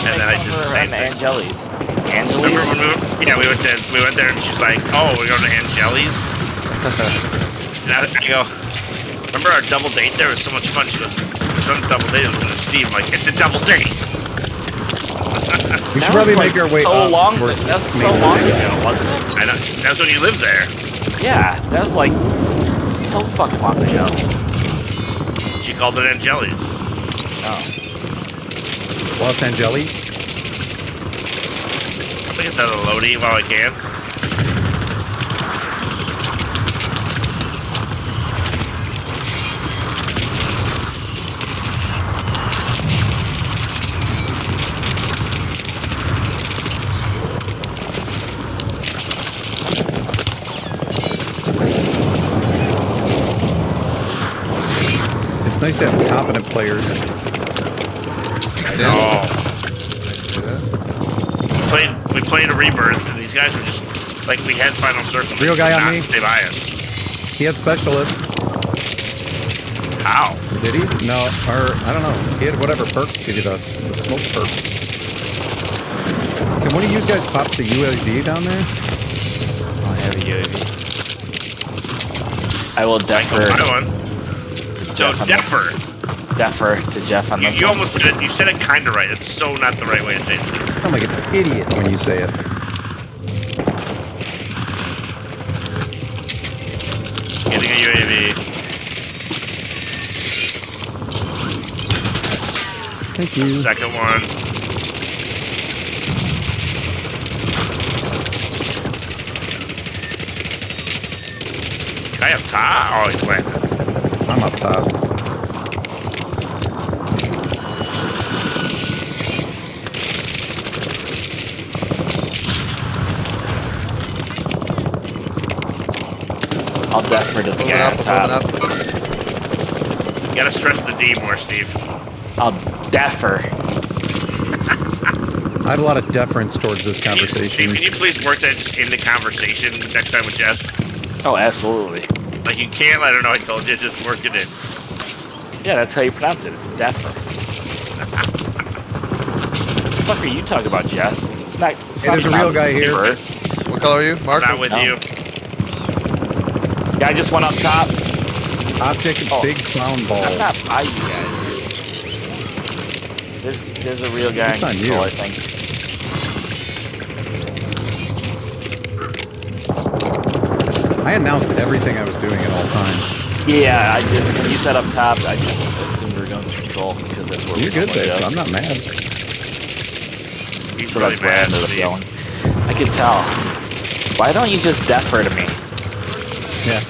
And then I did the same thing. Angeli's. Remember when we went there and she's like, oh, we're going to Angeli's? And I go, remember our double date there? It was so much fun. She goes, it's not a double date, it was with Steve. I'm like, it's a double date. We should probably make our way up. That was so long ago, wasn't it? I know. That's when you lived there. Yeah, that was like so fucking long ago. She called it Angeli's. Oh. Los Angeles? I'll get another Lodi while I can. It's nice to have competent players. Oh. We played a rebirth, and these guys were just like, we had final circle. Real guy on me. Stay by us. He had specialist. How? Did he? No, or I don't know. He had whatever perk give you the smoke perk. Can one of you guys pop the UAV down there? I have a UAV. I will defer. Buy one. So defer. Defer to Jeff on this. You almost said it. You said it kind of right. It's so not the right way to say it. I'm like an idiot when you say it. Getting a UAV. Thank you. Second one. Guy up top? Oh, he's landing. I'm up top. I'll defer to the guy up top. You gotta stress the D more, Steve. I'll defer. I have a lot of deference towards this conversation. Steve, can you please work that into conversation next time with Jess? Oh, absolutely. Like, you can't let her know I told you, just work it in. Yeah, that's how you pronounce it. It's defer. What the fuck are you talking about, Jess? It's not. Hey, there's a real guy here. What color are you, Mark? Not with you. Guy just went up top. Optic big clown balls. I'm not by you guys. There's a real guy. It's on you. I think. I announced everything I was doing at all times. Yeah, I just when you said up top, I just assumed we were going to control because that's where You're good, there. babe, so I'm not mad. He's So really that's where I mad, ended up Steve. going. I can tell. Why don't you just defer to me? Yeah.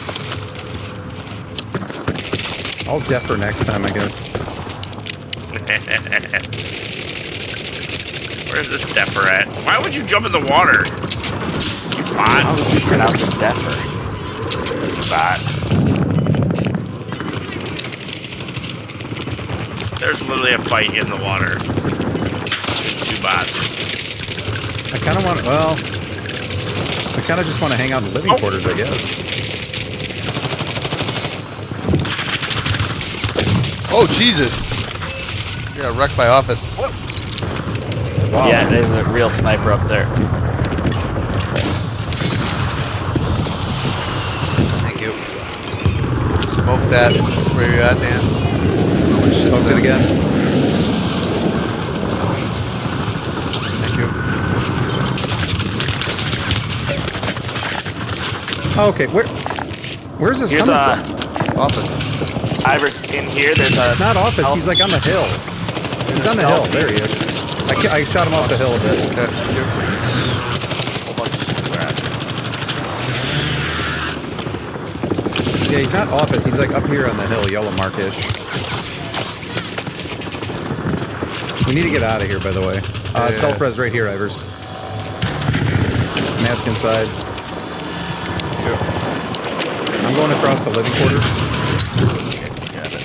I'll defer next time, I guess. Where's this defer at? Why would you jump in the water? You How bot. would you pronounce it defer? Bot. There's literally a fight in the water. Two bots. I kind of want to, well, I kind of just want to hang out in the living quarters, I guess. Oh, Jesus! You got wrecked by office. Wow. Yeah, there's a real sniper up there. Thank you. Smoke that. Where you at, Dan? Smoked it again. Thank you. Oh, okay, where's this Here's coming from? Office. Ivers in here. There's a. It's not office, he's like on the hill. He's on the hill, there he is. I shot him off the hill a bit. Okay, thank you. whole bunch of shit around. Yeah, he's not office, he's like up here on the hill, yellow markish. We need to get out of here, by the way. Yeah. Self-res right here, Ivers. Mask inside. Thank you. I'm going across the living quarters. Got it.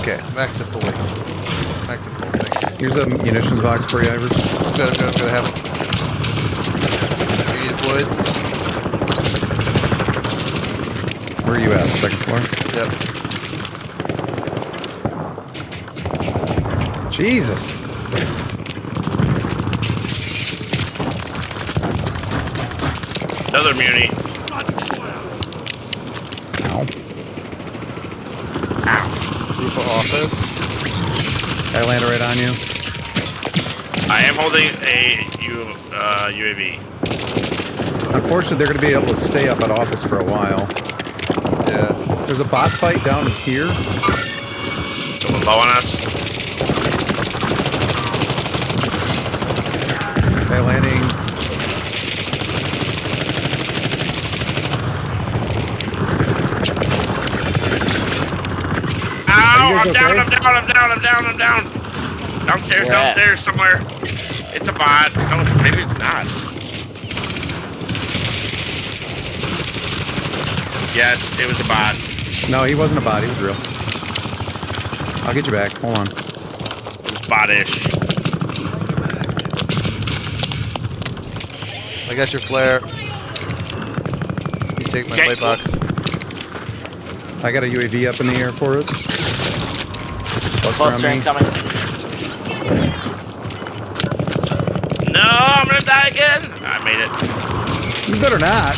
Okay, back to fully. Back to full, thanks. Here's a munitions box for you, Ivers. I'm gonna have it. You need wood. are you at? Second floor? Yep. Jesus. Another muni. Ow. Roof of office. I landed right on you. I am holding a UAV. Unfortunately, they're going to be able to stay up at office for a while. Yeah. There's a bot fight down here. Someone low on us. Okay, landing. Ow! guys I'm down, okay? I'm down, I'm down, I'm down, I'm down. Downstairs, Where at? downstairs somewhere. It's a bot. No, maybe it's not. Yes, it was a bot. No, he wasn't a bot. He was real. I'll get you back. Hold on. It was bot-ish. I got your flare. You take my Okay, plate box. I got a UAV up in the air for us. Cluster on Cluster me. incoming. No, I'm gonna die again. I made it. You better not.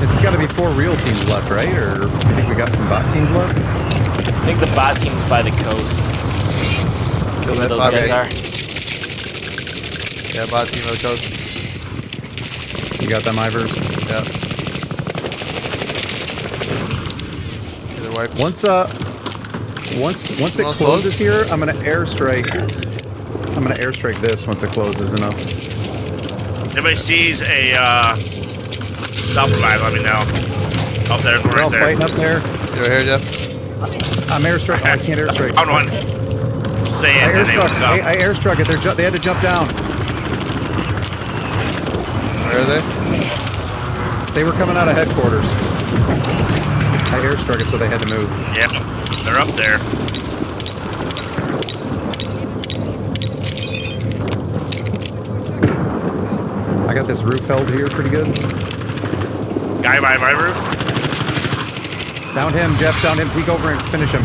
It's got to be 4 real teams left, right? Or you think we got some bot teams left? I think the bot team's by the coast. Kill See where that those bot. guys are? Yeah, bot team on the coast. You got them, Ivers? Yeah. Either wipe. Once it Someone's closes close? here, I'm gonna airstrike. I'm gonna airstrike this once it closes enough. Anybody sees a stop line, let me know. Oh, there's one They're all right there. fighting up there. You over here, Jeff? I'm airstrike. Oh, I can't airstrike. Found one. Say it, I and they airstruck. would come. I airstruck it. They had to jump down. Where are they? They were coming out of headquarters. I airstruck it, so they had to move. Yep, they're up there. I got this roof held here pretty good. Guy by my roof. Down him, Jeff. Down him. Peek over and finish him.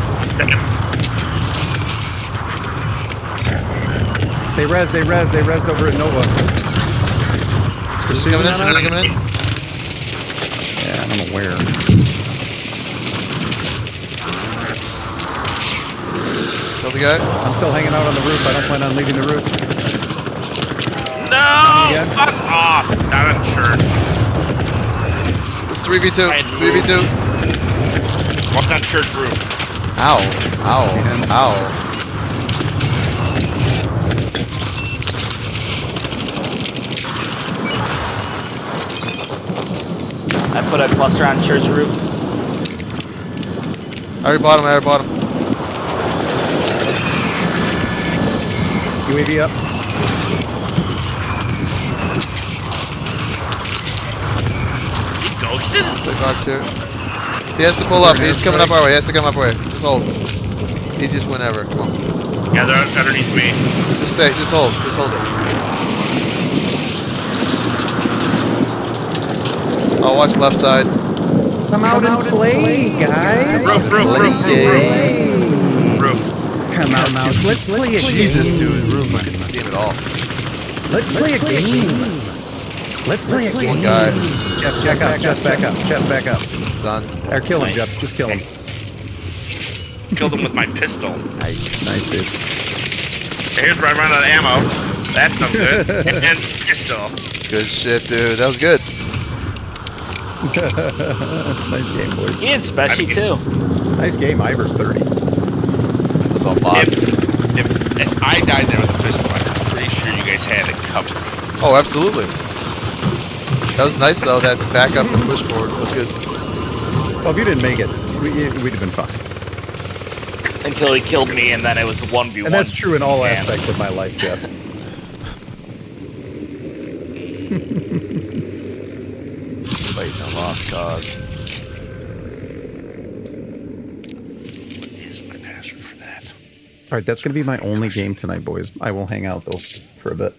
They rezzed over at Nova. Who's coming in? on us? Who's coming in? Yeah, I don't know where. Kill the guy. I'm still hanging out on the roof. I don't plan on leaving the roof. No! Again? Fuck off! Down at church. It's 3v2. I'd 3v2. Walk on church roof. Ow. Ow. him. Ow. I put a cluster on church roof. I already bought him. UAV up. Is he ghosted? Plate box here. He has to pull up. He's coming up our way. He has to come up our way. Just hold. Easiest win ever. Come on. Yeah, they're underneath me. Just stay. Just hold. Just hold it. I'll watch left side. Come out and play, guys. Roof. Come out. Let's play a Jesus, game. dude. Roof. I couldn't see him at all. Let's play a game. Let's play a game. One guy. Jeff, back up. Jeff, back up. Done. Or kill him, Nice. Jeff. Just kill him. Killed him with my pistol. Nice, dude. Here's where I run out of ammo. That's no good. And pistol. Good shit, dude. That was good. Nice game, boys. He had special too. Nice game. Ivers 30. That's a lot. If I died there with a pistol, I'm pretty sure you guys had it covered. Oh, absolutely. That was nice though. That back up and push forward. That was good. Well, if you didn't make it, we'd have been fine. Until he killed me, and then it was a 1v1. And that's true in all Man. aspects of my life, Jeff. Fighting a lost cause. Here's my password for that. All right, that's going to be my only game tonight, boys. I will hang out, though, for a bit.